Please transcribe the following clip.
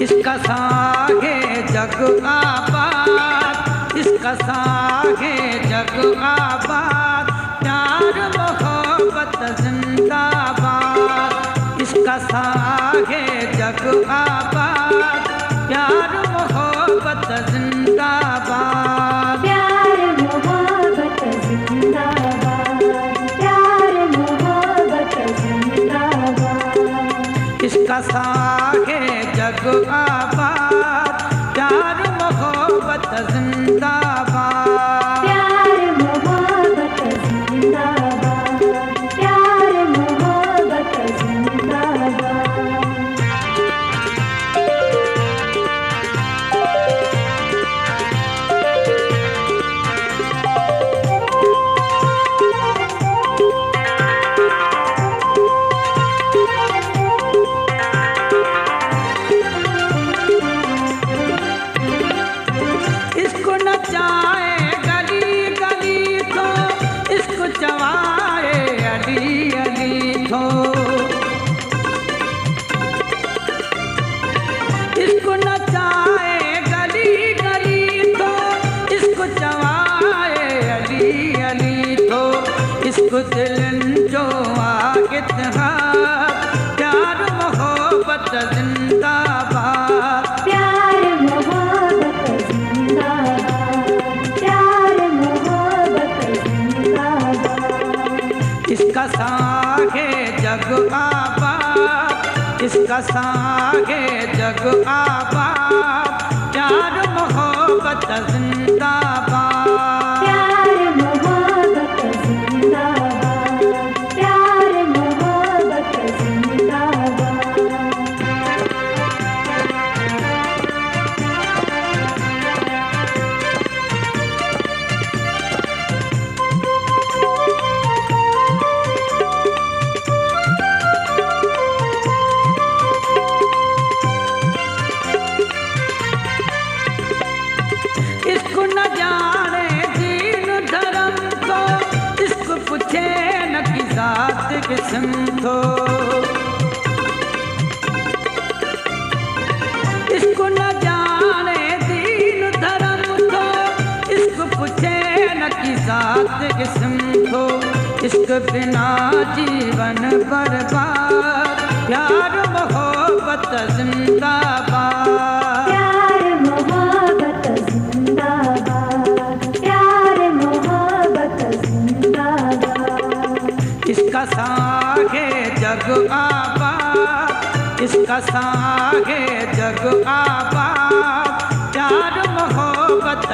इसका सागे जग आबाद, इसका सागे जग आबाद, प्यार मोहब्बत जिंदाबाद। इसका सागे जग आबाद, प्यार मोहब्बत जिंदाबाद। प्यार मोहब्बत जिंदाबाद, प्यार मोहब्बत जिंदाबाद। इसका सागे जग आबाद, प्यार मोहब्बत जिंदाबाद। प्यार मोहब्बत जिंदाबाद, प्यार मोहब्बत जिंदाबाद। इसको नचाए गली गली तो, इसको चवाए अली अली तो। इसको नचाए गली गली तो, इसको चवाए अली अली तो। इसको दिलन जो आगे प्यार मोहब्बत जिंदाबाद। प्यार मोहब्बत जिंदाबाद, प्यार मोहब्बत जिंदाबाद। इसका सागे जग आबाद, इसका सागे जग आबाद, प्यार मोहब्बत जिंदाबाद। प्यार मोहब्बत जिंदाबाद, प्यार मोहब्बत जिंदाबाद। इसको न जाने दीन धर्म को, इसको पूछे न कि जात किस्म को। इसको न जाने दीन धर्म को, इसको पूछे न कि जात किस्म को। इसके बिना जीवन बर्बाद, प्यार मोहब्बत जिंदाबाद। प्यार मोहब्बत जिंदाबाद, प्यार मोहब्बत जिंदाबाद। इसका सागे जग आबाद, इसका सागे जग आबाद, प्यार मोहब्बत